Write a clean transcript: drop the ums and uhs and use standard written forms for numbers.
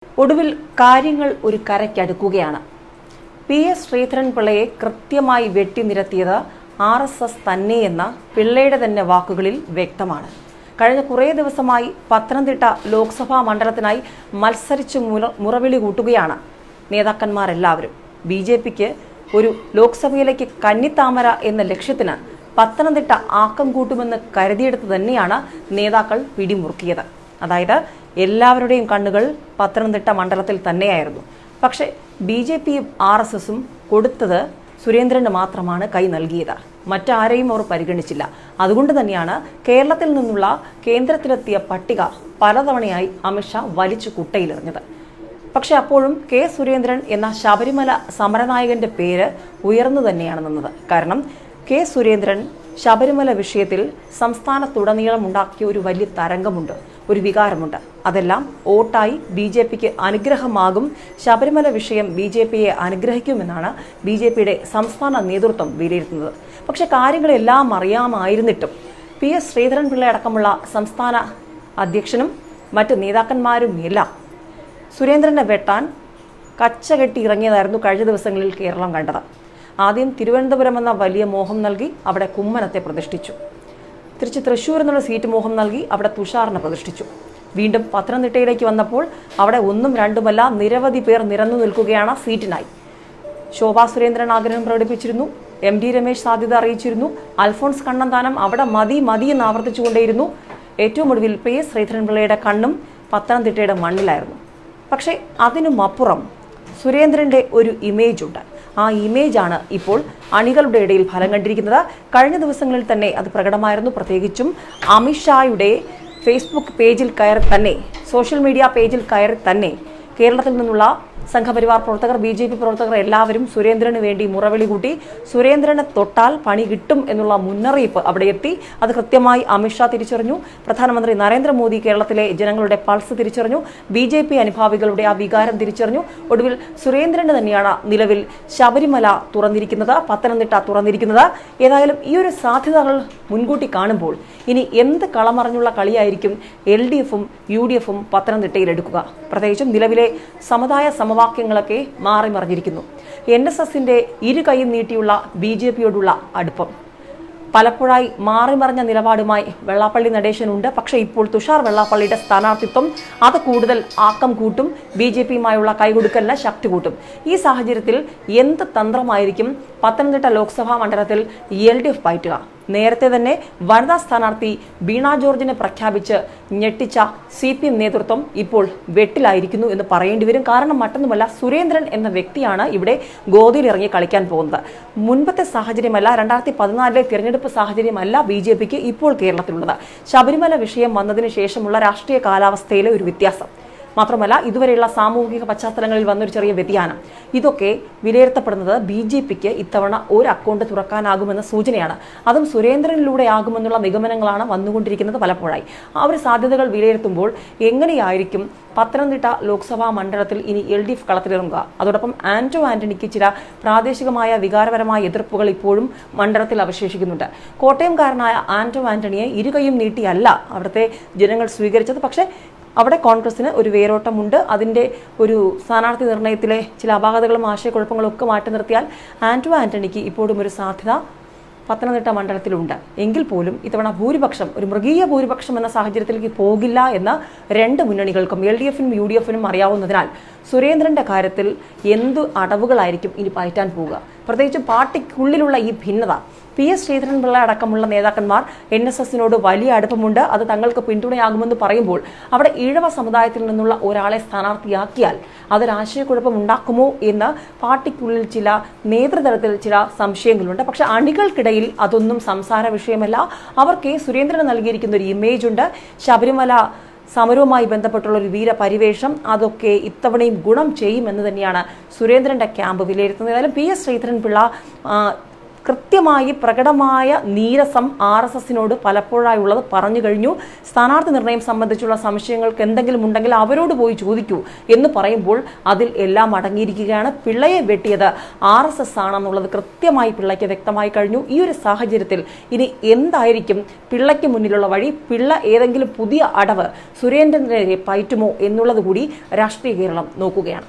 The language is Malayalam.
ഒടുവിൽ കാര്യങ്ങൾ ഒരു കരയ്ക്കടുക്കുകയാണ്. പി എസ് ശ്രീധരൻപിള്ളയെ കൃത്യമായി വെട്ടിനിരത്തിയത് RSS തന്നെയെന്ന പിള്ളയുടെ തന്നെ വാക്കുകളിൽ വ്യക്തമാണ്. കഴിഞ്ഞ കുറേ ദിവസമായി പത്തനംതിട്ട ലോക്സഭാ മണ്ഡലത്തിനായി മത്സരിച്ച് മുറവിളി കൂട്ടുകയാണ് നേതാക്കന്മാരെല്ലാവരും. BJPക്ക് ഒരു ലോക്സഭയിലേക്ക് കന്നിത്താമര എന്ന ലക്ഷ്യത്തിന് പത്തനംതിട്ട ആക്കം കൂട്ടുമെന്ന് കരുതിയെടുത്ത് തന്നെയാണ് നേതാക്കൾ പിടിമുറുക്കിയത്. അതായത് എല്ലാവരുടെയും കണ്ണുകൾ പത്തനംതിട്ട മണ്ഡലത്തിൽ തന്നെയായിരുന്നു. പക്ഷേ BJPയും RSSും കൊടുത്തത് സുരേന്ദ്രന് മാത്രമാണ് കൈ നൽകിയത്. മറ്റാരെയും അവർ പരിഗണിച്ചില്ല. അതുകൊണ്ട് തന്നെയാണ് കേരളത്തിൽ നിന്നുള്ള കേന്ദ്രത്തിലെത്തിയ പട്ടിക പലതവണയായി അമിത്ഷാ വലിച്ചു കുട്ടയിലെറിഞ്ഞത്. പക്ഷെ അപ്പോഴും K. സുരേന്ദ്രൻ എന്ന ശബരിമല സമരനായകന്റെ പേര് ഉയർന്നു തന്നെയാണ് നിന്നത്. കാരണം K. സുരേന്ദ്രൻ ശബരിമല വിഷയത്തിൽ സംസ്ഥാനത്തുടനീളം ഉണ്ടാക്കിയ ഒരു വലിയ തരംഗമുണ്ട്, ഒരു വികാരമുണ്ട്. അതെല്ലാം വോട്ടായി BJPക്ക് അനുഗ്രഹമാകും. ശബരിമല വിഷയം BJPയെ അനുഗ്രഹിക്കുമെന്നാണ് BJPയുടെ സംസ്ഥാന നേതൃത്വം വിലയിരുത്തുന്നത്. പക്ഷെ കാര്യങ്ങളെല്ലാം അറിയാമായിരുന്നിട്ടും PS ശ്രീധരൻപിള്ള അടക്കമുള്ള സംസ്ഥാന അധ്യക്ഷനും മറ്റ് നേതാക്കന്മാരും എല്ലാം സുരേന്ദ്രനെ വെട്ടാൻ കച്ചകെട്ടി ഇറങ്ങിയതായിരുന്നു കഴിഞ്ഞ ദിവസങ്ങളിൽ കേരളം കണ്ടത്. ആദ്യം തിരുവനന്തപുരം എന്ന വലിയ മോഹം നൽകി അവിടെ കുമ്മനത്തെ പ്രതിഷ്ഠിച്ചു. തിരിച്ച് തൃശ്ശൂർ എന്നുള്ള സീറ്റ് മോഹം നൽകി അവിടെ തുഷാറിനെ പ്രതിഷ്ഠിച്ചു. വീണ്ടും പത്തനംതിട്ടയിലേക്ക് വന്നപ്പോൾ അവിടെ ഒന്നും രണ്ടുമല്ല നിരവധി പേർ നിരന്നു നിൽക്കുകയാണ് സീറ്റിനായി. ശോഭാ സുരേന്ദ്രൻ ആഗ്രഹം പ്രകടിപ്പിച്ചിരുന്നു. MD രമേശ് സാധ്യത അറിയിച്ചിരുന്നു. അൽഫോൺസ് കണ്ണന്താനം അവിടെ മതി എന്ന് ആവർത്തിച്ചുകൊണ്ടേയിരുന്നു. ഏറ്റവും ഒടുവിൽ PS ശ്രീധരൻപിള്ളയുടെ കണ്ണും പത്തനംതിട്ടയുടെ മണ്ണിലായിരുന്നു. പക്ഷേ അതിനുമപ്പുറം സുരേന്ദ്രന്റെ ഒരു ഇമേജ് ഉണ്ട്. ആ ഇമേജാണ് ഇപ്പോൾ അണികളുടെ ഇടയിൽ ഫലം കണ്ടിരിക്കുന്നത്. കഴിഞ്ഞ ദിവസങ്ങളിൽ തന്നെ അത് പ്രകടമായിരുന്നു. പ്രത്യേകിച്ചും അമിത്ഷായുടെ ഫേസ്ബുക്ക് പേജിൽ കയറി തന്നെ, സോഷ്യൽ മീഡിയ പേജിൽ കയറി തന്നെ കേരളത്തിൽ നിന്നുള്ള സംഘപരിവാർ പ്രവർത്തകർ, BJP പ്രവർത്തകർ എല്ലാവരും സുരേന്ദ്രന് വേണ്ടി മുറവിളി കൂട്ടി. സുരേന്ദ്രനെ തൊട്ടാൽ പണി കിട്ടും എന്നുള്ള മുന്നറിയിപ്പ് അവിടെ എത്തി. അത് കൃത്യമായി അമിത്ഷാ തിരിച്ചറിഞ്ഞു. പ്രധാനമന്ത്രി നരേന്ദ്രമോദി കേരളത്തിലെ ജനങ്ങളുടെ പൾസ് തിരിച്ചറിഞ്ഞു. BJP അനുഭാവികളുടെ ആ വികാരം തിരിച്ചറിഞ്ഞു. ഒടുവിൽ സുരേന്ദ്രന് തന്നെയാണ് നിലവിൽ ശബരിമല തുറന്നിരിക്കുന്നത്, പത്തനംതിട്ട തുറന്നിരിക്കുന്നത്. ഏതായാലും ഈ ഒരു സാധ്യതകൾ മുൻകൂട്ടി കാണുമ്പോൾ ഇനി എന്ത് കളമറിഞ്ഞുള്ള കളിയായിരിക്കും LDFും UDFും പത്തനംതിട്ടയിൽ എടുക്കുക? പ്രത്യേകിച്ചും നിലവിലെ സമുദായ സമവാക്യങ്ങളൊക്കെ മാറിമറിഞ്ഞിരിക്കുന്നു. NSSന്റെ ഇരു കൈയും നീട്ടിയുള്ള BJPയോടുള്ള അടുപ്പം, പലപ്പോഴായി മാറിമറിഞ്ഞ നിലപാടുമായി വെള്ളാപ്പള്ളി നടേശനുണ്ട്. പക്ഷേ ഇപ്പോൾ തുഷാർ വെള്ളാപ്പള്ളിയുടെ സ്ഥാനാർത്ഥിത്വം അത് കൂടുതൽ ആക്കം കൂട്ടും, BJPയുമായുള്ള കൈകൊടുക്കലിന് ശക്തി കൂട്ടും. ഈ സാഹചര്യത്തിൽ എന്ത് തന്ത്രമായിരിക്കും പത്തനംതിട്ട ലോക്സഭാ മണ്ഡലത്തിൽ LDF പയറ്റുക? നേരത്തെ തന്നെ വനിതാ സ്ഥാനാർത്ഥി വീണ ജോർജിനെ പ്രഖ്യാപിച്ച് ഞെട്ടിച്ച CPM നേതൃത്വം ഇപ്പോൾ വെട്ടിലായിരിക്കുന്നു എന്ന് പറയേണ്ടി വരും. കാരണം മറ്റൊന്നുമല്ല, സുരേന്ദ്രൻ എന്ന വ്യക്തിയാണ് ഇവിടെ ഗോതിയിൽ ഇറങ്ങി കളിക്കാൻ പോകുന്നത്. മുൻപത്തെ സാഹചര്യമല്ല, 2014 തിരഞ്ഞെടുപ്പ് സാഹചര്യമല്ല BJPക്ക് ഇപ്പോൾ കേരളത്തിലുള്ളത്. ശബരിമല വിഷയം വന്നതിന് ശേഷമുള്ള രാഷ്ട്രീയ കാലാവസ്ഥയിലെ ഒരു വ്യത്യാസം മാത്രമല്ല, ഇതുവരെയുള്ള സാമൂഹിക പശ്ചാത്തലങ്ങളിൽ വന്നൊരു ചെറിയ വ്യതിയാനം, ഇതൊക്കെ വിലയിരുത്തപ്പെടുന്നത് BJPക്ക് ഇത്തവണ ഒരു അക്കൗണ്ട് തുറക്കാനാകുമെന്ന സൂചനയാണ്. അതും സുരേന്ദ്രനിലൂടെ ആകുമെന്നുള്ള നിഗമനങ്ങളാണ് വന്നുകൊണ്ടിരിക്കുന്നത് പലപ്പോഴായി. ആ ഒരു സാധ്യതകൾ വിലയിരുത്തുമ്പോൾ എങ്ങനെയായിരിക്കും പത്തനംതിട്ട ലോക്സഭാ മണ്ഡലത്തിൽ ഇനി LDF കളത്തിലിറങ്ങുക? അതോടൊപ്പം ആന്റണിക്ക് ചില പ്രാദേശികമായ വികാരപരമായ എതിർപ്പുകൾ ഇപ്പോഴും മണ്ഡലത്തിൽ അവശേഷിക്കുന്നുണ്ട്. കോട്ടയംകാരനായ ആന്റണിയെ ഇരുകൈയും നീട്ടിയല്ല അവിടുത്തെ ജനങ്ങൾ സ്വീകരിച്ചത്. പക്ഷേ അവിടെ കോൺഗ്രസിന് ഒരു വേരോട്ടമുണ്ട്. അതിൻ്റെ ഒരു സ്ഥാനാർത്ഥി നിർണയത്തിലെ ചില അപാകതകളും ആശയക്കുഴപ്പങ്ങളും ഒക്കെ മാറ്റി നിർത്തിയാൽ ആന്റണിക്ക് ഇപ്പോഴും ഒരു സാധ്യത പത്തനംതിട്ട മണ്ഡലത്തിലുണ്ട്. എങ്കിൽ പോലും ഇത്തവണ ഭൂരിപക്ഷം ഒരു മൃഗീയ ഭൂരിപക്ഷം എന്ന സാഹചര്യത്തിലേക്ക് പോകില്ല എന്ന് രണ്ട് മുന്നണികൾക്കും LDFനും UDFനും അറിയാവുന്നതിനാൽ സുരേന്ദ്രന്റെ കാര്യത്തിൽ എന്തു അടവുകളായിരിക്കും ഇനി പയറ്റാൻ പോവുക? പ്രത്യേകിച്ച് പാർട്ടിക്കുള്ളിലുള്ള ഈ ഭിന്നത, PS ശ്രീധരൻപിള്ള അടക്കമുള്ള നേതാക്കന്മാർ NSSനോട് വലിയ അടുപ്പമുണ്ട്, അത് തങ്ങൾക്ക് പിന്തുണയാകുമെന്ന് പറയുമ്പോൾ അവിടെ ഈഴവ സമുദായത്തിൽ നിന്നുള്ള ഒരാളെ സ്ഥാനാർത്ഥിയാക്കിയാൽ അതൊരാശയക്കുഴപ്പം ഉണ്ടാക്കുമോ എന്ന് പാർട്ടിക്കുള്ളിൽ ചില നേതൃതലത്തിൽ ചില സംശയങ്ങളുണ്ട്. പക്ഷെ അണികൾക്കിടയിൽ അതൊന്നും സംസാര വിഷയമല്ല. അവർ K. സുരേന്ദ്രന് നൽകിയിരിക്കുന്ന ഒരു ഇമേജ് ഉണ്ട്. ശബരിമല സമരവുമായി ബന്ധപ്പെട്ടുള്ള ഒരു വീരപരിവേഷം, അതൊക്കെ ഇത്തവണയും ഗുണം ചെയ്യുമെന്ന് തന്നെയാണ് സുരേന്ദ്രന്റെ ക്യാമ്പ് വിലയിരുത്തുന്നത്. ഏതായാലും PS ശ്രീധരൻപിള്ള കൃത്യമായി പ്രകടമായ നീരസം RSSനോട് പലപ്പോഴായുള്ളത് പറഞ്ഞു കഴിഞ്ഞു. സ്ഥാനാർത്ഥി നിർണയം സംബന്ധിച്ചുള്ള സംശയങ്ങൾക്ക് എന്തെങ്കിലും ഉണ്ടെങ്കിൽ അവരോട് പോയി ചോദിക്കൂ എന്ന് പറയുമ്പോൾ അതിൽ എല്ലാം അടങ്ങിയിരിക്കുകയാണ്. പിള്ളയെ വെട്ടിയത് RSS ആണെന്നുള്ളത് കൃത്യമായി പിള്ളയ്ക്ക് വ്യക്തമായി കഴിഞ്ഞു. ഈ ഒരു സാഹചര്യത്തിൽ ഇനി എന്തായിരിക്കും പിള്ളയ്ക്ക് മുന്നിലുള്ള വഴി? പിള്ള ഏതെങ്കിലും പുതിയ അടവ് സുരേന്ദ്രനെതിരെ പയറ്റുമോ എന്നുള്ളത് കൂടി രാഷ്ട്രീയ കേരളം നോക്കുകയാണ്.